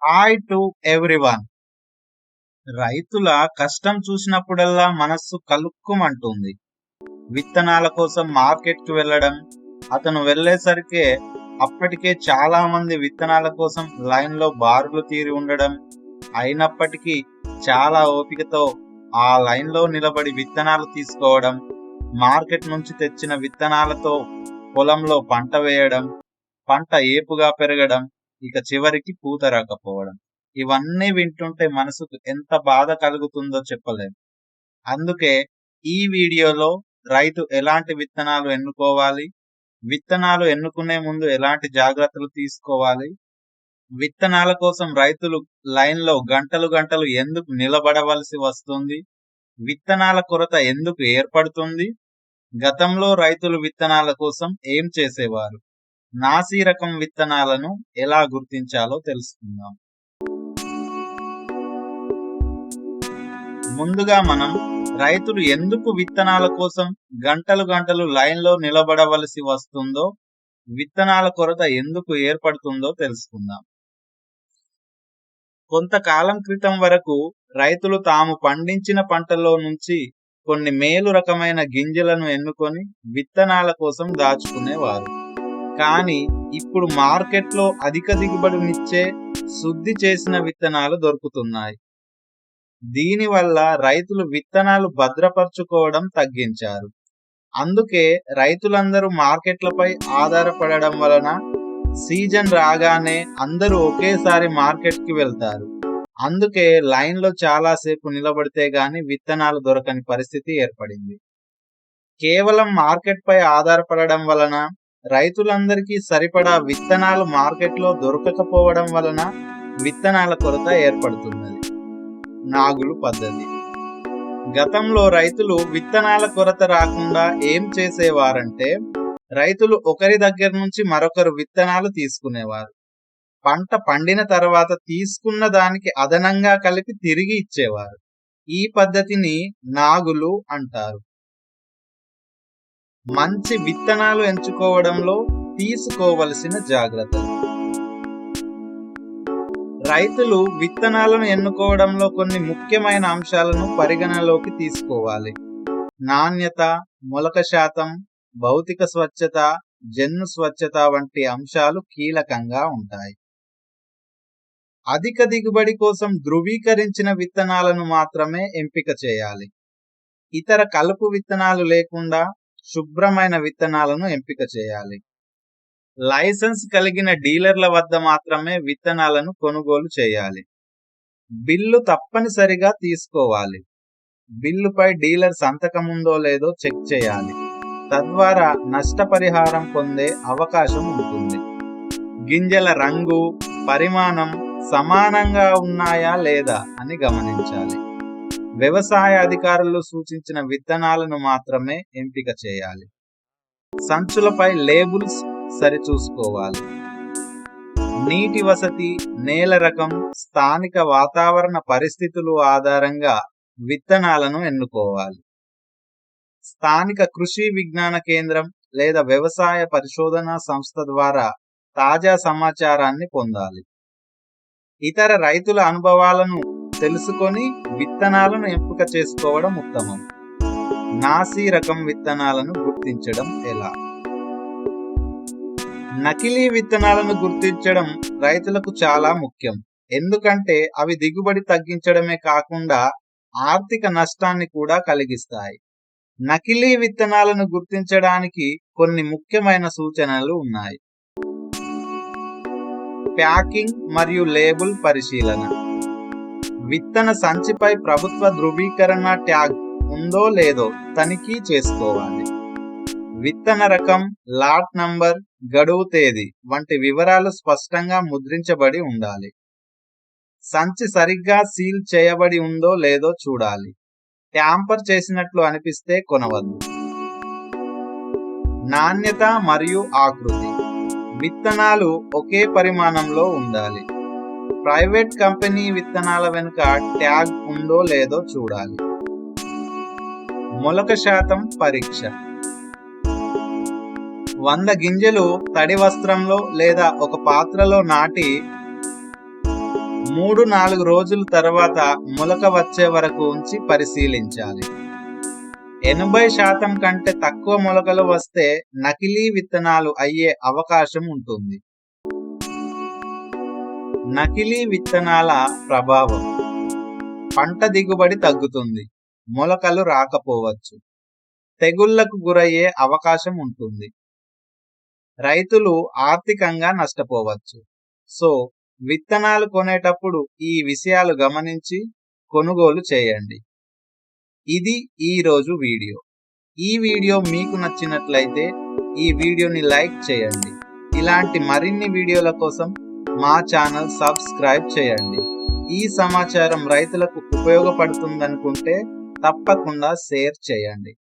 Hi to everyone. రైతుల కష్టం చూసినప్పుడల్లా మనస్సు కలుక్కుమంటుంది. విత్తనాల కోసం మార్కెట్కి వెళ్ళడం, అతను వెళ్ళేసరికే అప్పటికే చాలా మంది విత్తనాల కోసం లైన్లో బారులు తీరి ఉండడం, అయినప్పటికీ చాలా ఓపికతో ఆ లైన్లో నిలబడి విత్తనాలు తీసుకోవడం, మార్కెట్ నుంచి తెచ్చిన విత్తనాలతో పొలంలో పంట వేయడం, పంట ఏపుగా పెరగడం, ఇక చివరికి పూత రాకపోవడం. ఇవన్నీ వింటుంటే మనసుకు ఎంత బాధ కలుగుతుందో చెప్పలేం. అందుకే ఈ వీడియోలో రైతు ఎలాంటి విత్తనాలు ఎన్నుకోవాలి, విత్తనాలు ఎన్నుకునే ముందు ఎలాంటి జాగ్రత్తలు తీసుకోవాలి, విత్తనాల కోసం రైతులు లైన్లో గంటలు గంటలు ఎందుకు నిలబడవలసి వస్తుంది, విత్తనాల కొరత ఎందుకు ఏర్పడుతుంది, గతంలో రైతులు విత్తనాల కోసం ఏం చేసేవారు, నాసీ రకం విత్తనాలను ఎలా గుర్తించాలో తెలుసుకుందాం. ముందుగా మనం రైతులు ఎందుకు విత్తనాల కోసం గంటలు గంటలు లైన్లో నిలబడవలసి వస్తుందో, విత్తనాల కొరత ఎందుకు ఏర్పడుతుందో తెలుసుకుందాం. కొంతకాలం క్రితం వరకు రైతులు తాము పండించిన పంటలో నుంచి కొన్ని మేలు రకమైన గింజలను ఎన్నుకొని విత్తనాల కోసం దాచుకునేవారు. కానీ ఇప్పుడు మార్కెట్లో అధిక దిగుబడినిచ్చే శుద్ధి చేసిన విత్తనాలు దొరుకుతున్నాయి. దీనివల్ల రైతులు విత్తనాలు భద్రపరచుకోవడం తగ్గించారు. అందుకే రైతులందరూ మార్కెట్లపై ఆధారపడడం వలన సీజన్ రాగానే అందరూ ఒకేసారి మార్కెట్కి వెళ్తారు. అందుకే లైన్లో చాలాసేపు నిలబడితే గాని విత్తనాలు దొరకని పరిస్థితి ఏర్పడింది. కేవలం మార్కెట్ పై ఆధారపడడం వలన రైతులందరికీ సరిపడా విత్తనాలు మార్కెట్లో దొరకకపోవడం వలన విత్తనాల కొరత ఏర్పడుతున్నది. నాగులు పద్ధతి. గతంలో రైతులు విత్తనాల కొరత రాకుండా ఏం చేసేవారంటే, రైతులు ఒకరి దగ్గర నుంచి మరొకరు విత్తనాలు తీసుకునేవారు. పంట పండిన తర్వాత తీసుకున్న దానికి అదనంగా కలిపి తిరిగి ఇచ్చేవారు. ఈ పద్ధతిని నాగులు అంటారు. మంచి విత్తనాలు ఎంచుకోవడంలో తీసుకోవలసిన జాగ్రత్తలు. రైతులు విత్తనాలను ఎన్నుకోవడంలో కొన్ని ముఖ్యమైన అంశాలను పరిగణలోకి తీసుకోవాలి. నాణ్యత, మొలక శాతం, భౌతిక స్వచ్ఛత, జన్ను స్వచ్ఛత వంటి అంశాలు కీలకంగా ఉంటాయి. అధిక దిగుబడి కోసం ధృవీకరించిన విత్తనాలను మాత్రమే ఎంపిక చేయాలి. ఇతర కలుపు విత్తనాలు లేకుండా శుభ్రమైన విత్తనాలను ఎంపిక చేయాలి. లైసెన్స్ కలిగిన డీలర్ల వద్ద మాత్రమే విత్తనాలను కొనుగోలు చేయాలి. బిల్లు తప్పనిసరిగా తీసుకోవాలి. బిల్లుపై డీలర్ సంతకం ఉందో లేదో చెక్ చేయాలి. తద్వారా నష్టపరిహారం పొందే అవకాశం ఉంటుంది. గింజల రంగు, పరిమాణం సమానంగా ఉన్నాయా లేదా అని గమనించాలి. వ్యవసాయ అధికారులు సూచించిన విత్తనాలను మాత్రమే ఎంపిక చేయాలి. సంచులపై లేబుల్స్ సరిచూసుకోవాలి. నీటి వసతి, నేల రకం, స్థానిక వాతావరణ పరిస్థితులు ఆధారంగా విత్తనాలను ఎన్నుకోవాలి. స్థానిక కృషి విజ్ఞాన కేంద్రం లేదా వ్యవసాయ పరిశోధనా సంస్థ ద్వారా తాజా సమాచారాన్ని పొందాలి. ఇతర రైతుల అనుభవాలను తెలుసుకొని విత్తనాలను ఎంపిక చేసుకోవడం ఉత్తమం. నాసీ రకం విత్తనాలను గుర్తించడం ఎలా? నకిలీ విత్తనాలను గుర్తించడం రైతులకు చాలా ముఖ్యం. ఎందుకంటే అవి దిగుబడి తగ్గించడమే కాకుండా ఆర్థిక నష్టాన్ని కూడా కలిగిస్తాయి. నకిలీ విత్తనాలను గుర్తించడానికి కొన్ని ముఖ్యమైన సూచనలు ఉన్నాయి. ప్యాకింగ్ మరియు లేబుల్ పరిశీలన. విత్తన సంచిపై ప్రభుత్వ ధృవీకరణ ట్యాగ్ ఉందో లేదో తనిఖీ చేసుకోవాలి. విత్తన రకం, లాట్ నంబర్, గడువు తేదీ వంటి వివరాలు స్పష్టంగా ముద్రించబడి ఉండాలి. సంచి సరిగ్గా సీల్ చేయబడి ఉందో లేదో చూడాలి. ట్యాంపర్ చేసినట్లు అనిపిస్తే కొనవద్దు. నాణ్యత మరియు ఆకృతి. విత్తనాలు ఒకే పరిమాణంలో ఉండాలి. ప్రైవేట్ కంపెనీ విత్తనాల వెనుక ట్యాగ్ ఉందో లేదో చూడాలి. మొలక శాతం పరీక్ష. 100 గింజలు తడి వస్త్రంలో లేదా ఒక పాత్రలో నాటి 3-4 రోజుల తర్వాత మొలక వచ్చే వరకు ఉంచి పరిశీలించాలి. 80% కంటే తక్కువ మొలకలు వస్తే నకిలీ విత్తనాలు అయ్యే అవకాశం ఉంటుంది. నకిలీ విత్తనాల ప్రభావం: పంట దిగుబడి తగ్గుతుంది, మొలకలు రాకపోవచ్చు, తెగుళ్లకు గురయ్యే అవకాశం ఉంటుంది, రైతులు ఆర్థికంగా నష్టపోవచ్చు. సో విత్తనాలు కొనేటప్పుడు ఈ విషయాలు గమనించి కొనుగోలు చేయండి. ఇది ఈ రోజు వీడియో. ఈ వీడియో మీకు నచ్చినట్లయితే ఈ వీడియోని లైక్ చేయండి. ఇలాంటి మరిన్ని వీడియోల కోసం మా ఛానల్ సబ్స్క్రైబ్ చేయండి. ఈ సమాచారం రైతులకు ఉపయోగపడుతుందనుకుంటే తప్పకుండా షేర్ చేయండి.